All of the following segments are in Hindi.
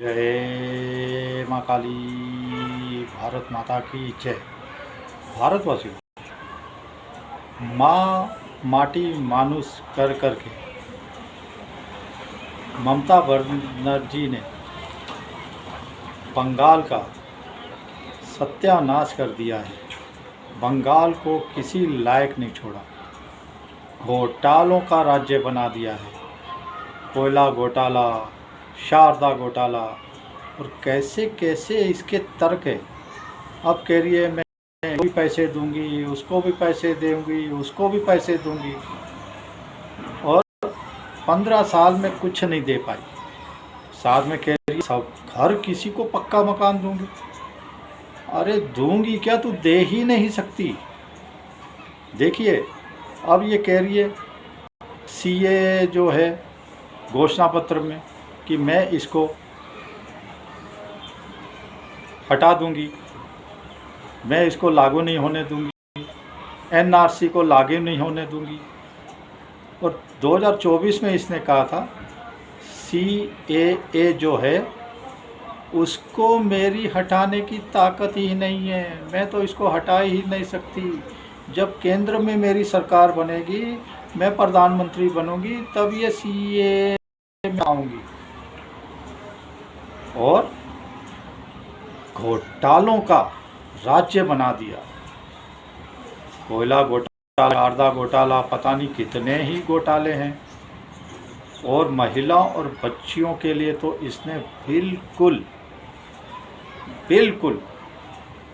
जय माँ काली। भारत माता की जय। भारतवासियों, माँ माटी मानुष कर कर के ममता बनर्जी ने बंगाल का सत्यानाश कर दिया है। बंगाल को किसी लायक नहीं छोड़ा, घोटालों का राज्य बना दिया है। कोयला घोटाला, शारदा घोटाला, और कैसे कैसे इसके तर्क है। अब कह रही है मैं भी पैसे दूंगी, उसको भी पैसे दूंगी, उसको भी पैसे दूंगी, और 15 साल में कुछ नहीं दे पाई। साथ में कह रही सब हर किसी को पक्का मकान दूंगी। अरे दूंगी क्या, तू दे ही नहीं सकती। देखिए, अब ये कह रही है सीए जो है घोषणा पत्र में कि मैं इसको हटा दूंगी, मैं इसको लागू नहीं होने दूंगी, एनआरसी को लागू नहीं होने दूंगी। और 2024 में इसने कहा था सीएए जो है उसको मेरी हटाने की ताकत ही नहीं है, मैं तो इसको हटा ही नहीं सकती। जब केंद्र में मेरी सरकार बनेगी, मैं प्रधानमंत्री बनूंगी, तब ये सीएए में आऊंगी। और घोटालों का राज्य बना दिया। कोयला घोटाला, शारदा घोटाला, पता नहीं कितने ही घोटाले हैं। और महिलाओं और बच्चियों के लिए तो इसने बिल्कुल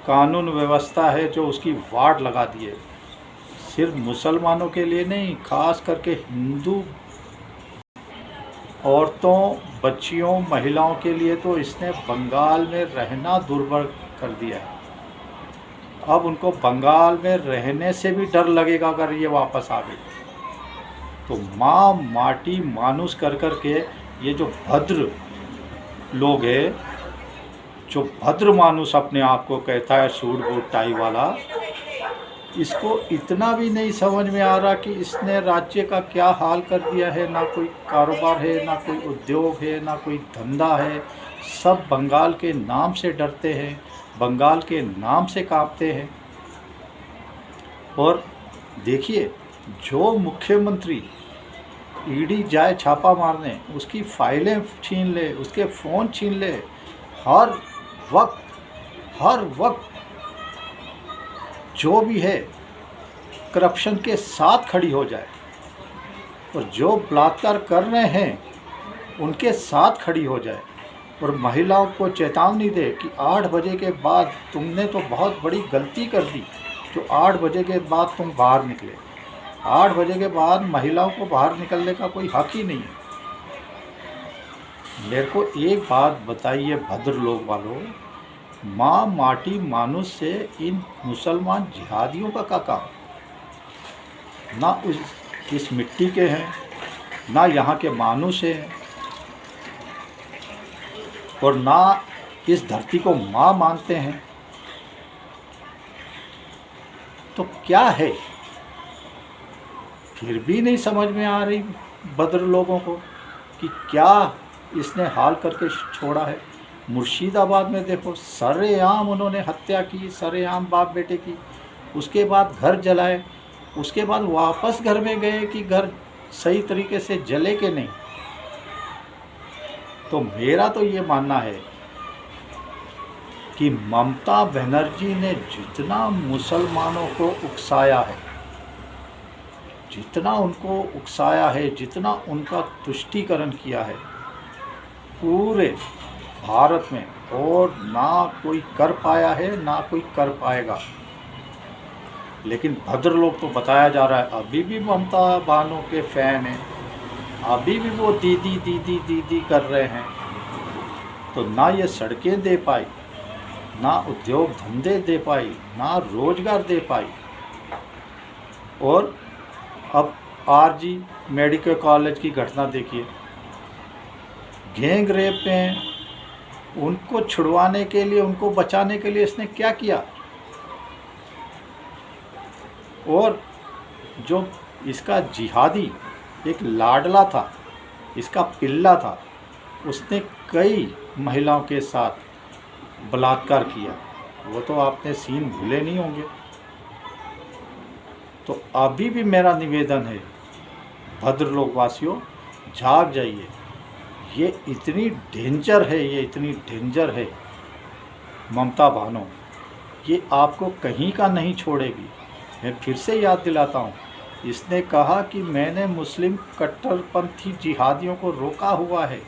कानून व्यवस्था है जो उसकी वाट लगा दी है। सिर्फ मुसलमानों के लिए नहीं, खास करके हिंदू औरतों, बच्चियों, महिलाओं के लिए तो इसने बंगाल में रहना दुर्भर कर दिया है। अब उनको बंगाल में रहने से भी डर लगेगा अगर ये वापस आ गई तो। माँ माटी मानुष कर कर के ये जो भद्र लोग हैं, जो भद्र मानुष अपने आप को कहता है, सूट बूट टाई वाला, इसको इतना भी नहीं समझ में आ रहा कि इसने राज्य का क्या हाल कर दिया है। ना कोई कारोबार है, ना कोई उद्योग है, ना कोई धंधा है। सब बंगाल के नाम से डरते हैं, बंगाल के नाम से कांपते हैं। और देखिए, जो मुख्यमंत्री ईडी जाए छापा मारने, उसकी फाइलें छीन ले, उसके फ़ोन छीन ले, हर वक्त जो भी है करप्शन के साथ खड़ी हो जाए, और जो बलात्कार कर रहे हैं उनके साथ खड़ी हो जाए, और महिलाओं को चेतावनी दे कि 8 बजे के बाद तुमने तो बहुत बड़ी गलती कर दी, जो 8 बजे के बाद तुम बाहर निकले। 8 बजे के बाद महिलाओं को बाहर निकलने का कोई हक ही नहीं है। मेरे को एक बात बताइए भद्र लोग वालों, माँ माटी मानुष से इन मुसलमान जिहादियों का क्या काम? ना इस मिट्टी के हैं, ना यहाँ के मानुष हैं, और ना इस धरती को माँ मानते हैं। तो क्या है? फिर भी नहीं समझ में आ रही भद्र लोगों को कि क्या इसने हाल करके छोड़ा है। मुर्शिदाबाद में देखो, सरेआम उन्होंने हत्या की, सरेआम बाप बेटे की। उसके बाद घर जलाए, उसके बाद वापस घर में गए कि घर सही तरीके से जले के नहीं। तो मेरा तो ये मानना है कि ममता बनर्जी ने जितना मुसलमानों को उकसाया है, जितना उनको उकसाया है, जितना उनका तुष्टीकरण किया है पूरे भारत में, और ना कोई कर पाया है, ना कोई कर पाएगा। लेकिन भद्र लोग तो बताया जा रहा है अभी भी ममता बानो के फ़ैन हैं, अभी भी वो दीदी दीदी दीदी कर रहे हैं। तो ना ये सड़कें दे पाई, ना उद्योग धंधे दे पाई, ना रोजगार दे पाई। और अब आरजी मेडिकल कॉलेज की घटना देखिए, गैंग रेप में उनको छुड़वाने के लिए, उनको बचाने के लिए इसने क्या किया। और जो इसका जिहादी एक लाडला था, इसका पिल्ला था, उसने कई महिलाओं के साथ बलात्कार किया, वो तो आपने सीन भूले नहीं होंगे। तो अभी भी मेरा निवेदन है, भद्रलोक वासियों जाग जाइए। ये इतनी डेंजर है, ये इतनी डेंजर है ममता भानो, ये आपको कहीं का नहीं छोड़ेगी। मैं फिर से याद दिलाता हूँ, इसने कहा कि मैंने मुस्लिम कट्टरपंथी जिहादियों को रोका हुआ है,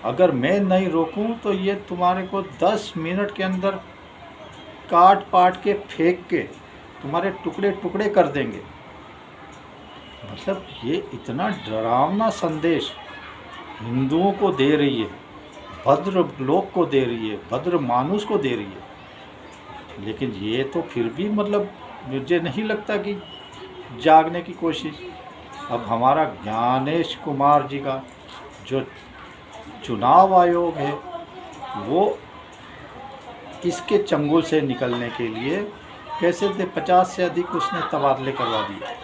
अगर मैं नहीं रोकूं तो ये तुम्हारे को 10 मिनट के अंदर काट पाट के फेंक के तुम्हारे टुकड़े टुकड़े कर देंगे। मतलब ये इतना डरावना संदेश हिंदुओं को दे रही है, भद्र लोक को दे रही है, भद्र मानुष को दे रही है। लेकिन ये तो फिर भी मतलब मुझे नहीं लगता कि जागने की कोशिश। अब हमारा ज्ञानेश कुमार जी का जो चुनाव आयोग है वो इसके चंगुल से निकलने के लिए कैसे 50 से अधिक उसने तबादले करवा दिए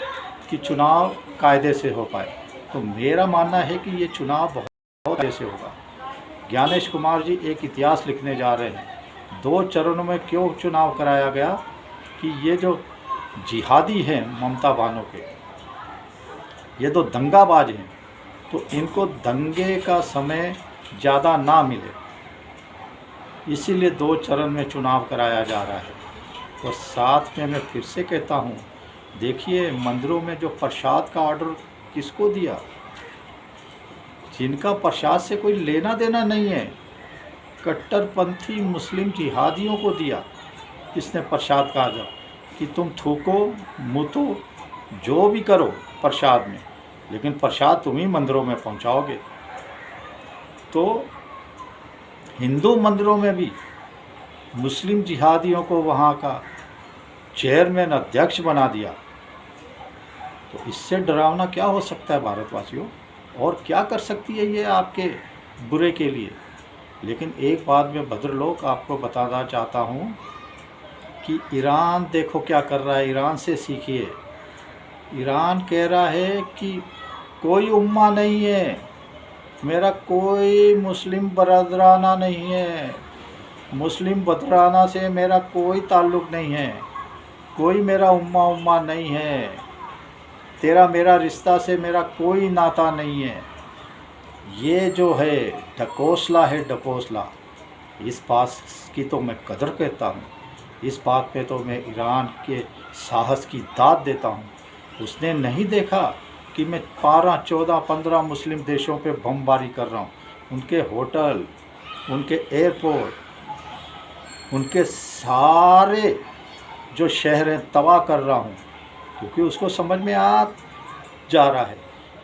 कि चुनाव कायदे से हो पाए। तो मेरा मानना है कि ये चुनाव बहुत कायदे से होगा। ज्ञानेश कुमार जी एक इतिहास लिखने जा रहे हैं। 2 चरणों में क्यों चुनाव कराया गया कि ये जो जिहादी हैं ममता भानो के, ये तो दंगाबाज हैं, तो इनको दंगे का समय ज़्यादा ना मिले, इसीलिए 2 चरण में चुनाव कराया जा रहा है। और साथ में मैं फिर से कहता हूँ, देखिए मंदिरों में जो प्रसाद का ऑर्डर किसको दिया, जिनका प्रसाद से कोई लेना देना नहीं है, कट्टरपंथी मुस्लिम जिहादियों को दिया। इसने प्रसाद का ऑर्डर कि तुम थूको मुतो जो भी करो प्रसाद में, लेकिन प्रसाद तुम ही मंदिरों में पहुंचाओगे। तो हिंदू मंदिरों में भी मुस्लिम जिहादियों को वहाँ का चेयरमैन अध्यक्ष बना दिया। तो इससे डरावना क्या हो सकता है भारतवासियों, और क्या कर सकती है ये आपके बुरे के लिए। लेकिन एक बात मैं भद्रलोक आपको बताना चाहता हूँ कि ईरान देखो क्या कर रहा है, ईरान से सीखिए। ईरान कह रहा है कि कोई उम्मा नहीं है, मेरा कोई मुस्लिम बरदराना नहीं है, मुस्लिम बरदराना से मेरा कोई ताल्लुक़ नहीं है, कोई मेरा उम्मा नहीं है, तेरा मेरा रिश्ता से मेरा कोई नाता नहीं है। ये जो है ढकोसला है, ढकोसला। इस बात की तो मैं कदर करता हूँ, इस बात पे तो मैं ईरान के साहस की दाद देता हूँ। उसने नहीं देखा कि मैं 12, 14, 15 मुस्लिम देशों पे बमबारी कर रहा हूँ, उनके होटल, उनके एयरपोर्ट, उनके सारे जो शहर हैं तबाह कर रहा हूँ, क्योंकि उसको समझ में आ जा रहा है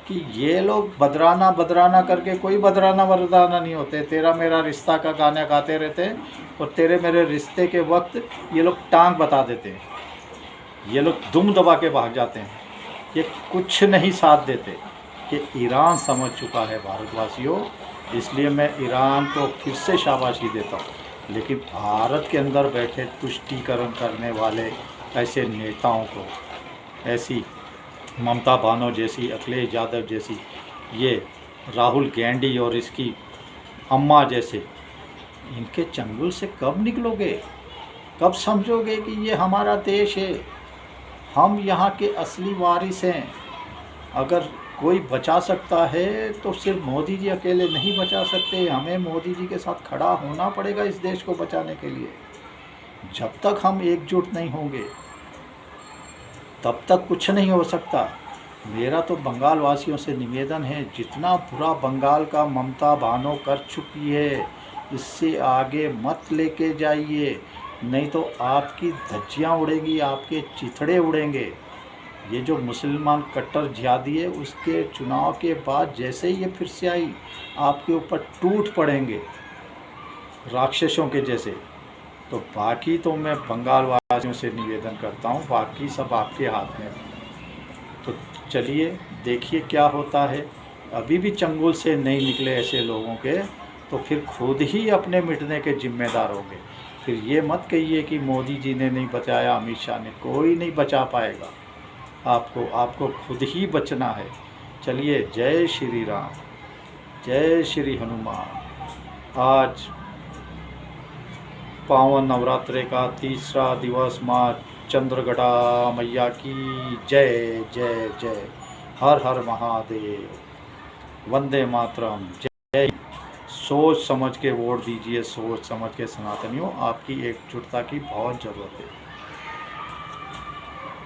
कि ये लोग बदराना करके कोई बदराना नहीं होते। तेरा मेरा रिश्ता का गाना गाते रहते हैं और तेरे मेरे रिश्ते के वक्त ये लोग टांग बता देते हैं, ये लोग दुम दबा के भाग जाते हैं, ये कुछ नहीं साथ देते। ये ईरान समझ चुका है भारतवासियों, इसलिए मैं ईरान को फिर से शाबाशी देता हूँ। लेकिन भारत के अंदर बैठे तुष्टीकरण करने वाले ऐसे नेताओं को, ऐसी ममता भानो जैसी, अखिलेश यादव जैसी, ये राहुल गांधी और इसकी अम्मा जैसे, इनके चंगुल से कब निकलोगे, कब समझोगे कि ये हमारा देश है, हम यहाँ के असली वारिस हैं। अगर कोई बचा सकता है तो सिर्फ मोदी जी अकेले नहीं बचा सकते, हमें मोदी जी के साथ खड़ा होना पड़ेगा इस देश को बचाने के लिए। जब तक हम एकजुट नहीं होंगे तब तक कुछ नहीं हो सकता। मेरा तो बंगाल वासियों से निवेदन है, जितना बुरा बंगाल का ममता भानो कर चुकी है, इससे आगे मत लेके जाइए, नहीं तो आपकी धज्जियाँ उड़ेंगी, आपके चिथड़े उड़ेंगे। ये जो मुसलमान कट्टर जिहादी है, उसके चुनाव के बाद जैसे ही ये फिर से आई, आपके ऊपर टूट पड़ेंगे राक्षसों के जैसे। तो बाकी तो मैं बंगाल वासियों से निवेदन करता हूँ, बाकी सब आपके हाथ में। तो चलिए देखिए क्या होता है। अभी भी चंगुल से नहीं निकले ऐसे लोगों के, तो फिर खुद ही अपने मिटने के जिम्मेदार होंगे। फिर ये मत कहिए कि मोदी जी ने नहीं बचाया, अमित शाह ने, कोई नहीं बचा पाएगा आपको खुद ही बचना है। चलिए, जय श्री राम, जय श्री हनुमान। आज पावन नवरात्रि का तीसरा दिवस माँ चंद्रघटा मैया की जय जय जय। हर हर महादेव, वंदे मातरम, जय। सोच समझ के वोट दीजिए, सोच समझ के। सनातनियों, आपकी एकजुटता की बहुत ज़रूरत है।